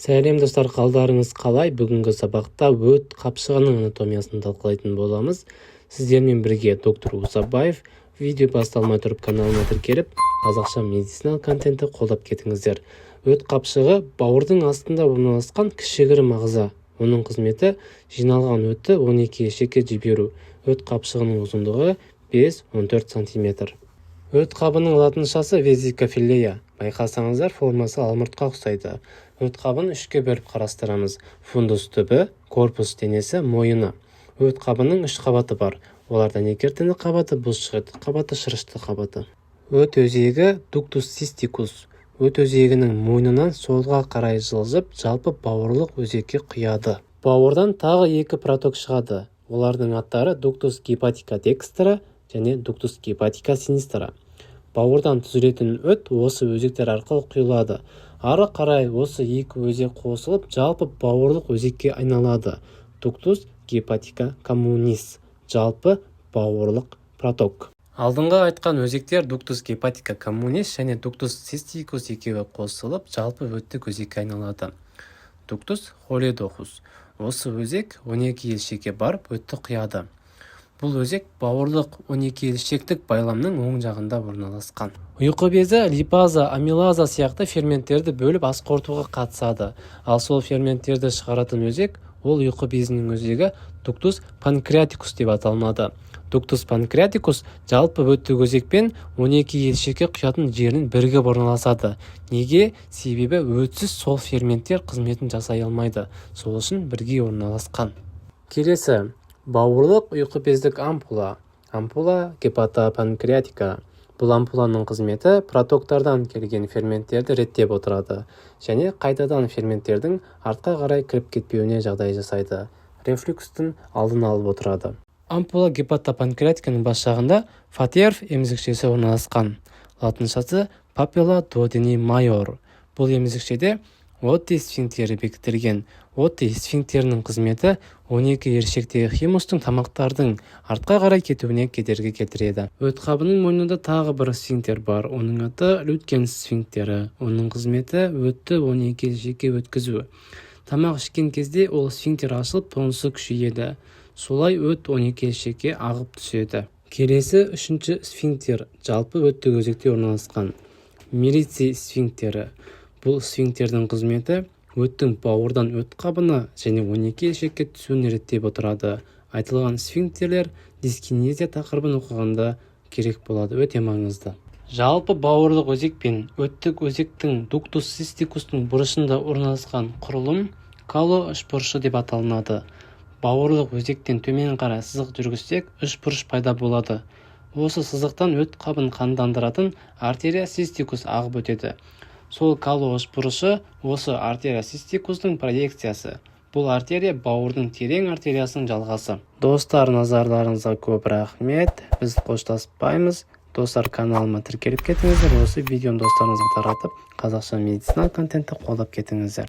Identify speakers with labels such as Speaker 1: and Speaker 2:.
Speaker 1: Сәлем достар, қалдарыңыз қалай? Бүгінгі сабақта өт қапшығының анатомиясын талқылайтын боламыз. Сіздермен бірге доктор Усабаев. Видео басталмай тұрып каналына тіркеліп, қазақша медициналық контентті қолдап кетіңіздер. Өт қапшығы бауырдың астында орналасқан кішігірім ағза. Оның қызметі жиналған өтті 12 ішекке жіберу. Өт қапшығының ұзындығы 5-14 см. Өт қабының латыншасы везикофилия. Байқасаңыздар, формасы алмұртқа ұқсайды. Өт қабын үшке бөліп қарастырамыз. Фундус түбі, корпус денесі, мойыны. Өт қабының үш қабаты бар. Оларда некертіні қабаты, бұлшықет қабаты, шырышты қабаты. Өт өзегі дуктус цистикус. Өт өзегінің мойнынан солға қарай жылжып, жалпы бауырлық өзекке құяды. Бауырдан тағы екі проток шығады. Олардың аттары дуктус гепатика декстра және дуктус гепатика синистра. Бауырдан түзілетін өт осы өзектер арқылы құйылады. Ары қарай осы екі өзек қосылып, жалпы бауырлық өзекке айналады. Дуктус гепатика коммунис, жалпы бауырлық проток. Алдыңғы айтқан өзектер дуктус гепатика коммунис және дуктус цистикус екеуі қосылып, жалпы өттік өзекке айналады. Дуктус холедохус. Осы өзек 12 елшекке барып өтті құяды. Бұл өзек бауырлық 12 елшектік байламның оң жағында орналасқан. Ұйқы безі липаза, амилаза сияқты ферменттерді бөліп ас қорытуға қатысады. Ал сол ферменттерді шығаратын өзек, ол ұйқы безінің өзегі дуктус панкреатикус деп аталынады. Дуктус панкреатикус жалпы өттік өзекпен 12 елшекке құятын жерінің бірігіп орналасады. Неге? Себебі өтсіз сол ферменттер қызметін жасай алмайды. Сол үшін бірге орналасқан. Келесі, бауырлық ұйқы бездік ампула. Ампула гепатопанкреатика. Бұл ампуланың қызметі протоктардан келген ферменттерді реттеп отырады және қайтадан ферменттердің артқа қарай кіріп кетпеуіне жағдай жасайды. Рефлюкстің алдын алып отырады. Ампула гепатопанкреатиканың бас жағында фатерв емізікшесі орналасқан. Латыншасы папилла дуодени майор. Бұл емізікшеде Отти сфинктері бекітілген. Отти сфинктерінің қызметі 12 ершектегі химустың тамақтардың артқа қарай кетуіне кедергі келтіреді. Өт қабының мойнында тағы бір сфинктер бар. Оның аты Лютген сфинктері. Оның қызметі өтті 12 ершекке өткізу. Тамақ ішкен кезде ол сфинктер ашылып, тонысы күшейеді. Солай өт 12 ершекке ағып түседі. Келесі үшінші сфинктер жалпы өттік өзекте орналасқан. Мерици сфинктері. Бұл сфинктердің қызметі өттің бауырдан өт қабына және 12 елшекке түсуін реттеп отырады. Айтылған сфинктерлер дискинезия тақырыбын оқығанда керек болады, өте маңызды. Жалпы бауырлық өзек пен өттік өзектің дуктус цистикустың бұрышында орналасқан құрылым кало үшбұрышы деп аталынады. Бауырлық өзектен төмен қарай сызық жүргізсек, үшбұрыш пайда болады. Осы сызықтан өт қабын қандандыратын артерия цистикус ағып өтеді. Сол кало үшбұрышы осы артерия цистикустың проекциясы. Бұл артерия бауырдың терең артериясының жалғасы. Достар, назарларыңызға көп рахмет. Біз қоштаспаймыз. Достар, каналыма тіркеліп кетіңіздер. Осы видеоны достарыңызға таратып, қазақша медициналық контентті қолдап кетіңіздер.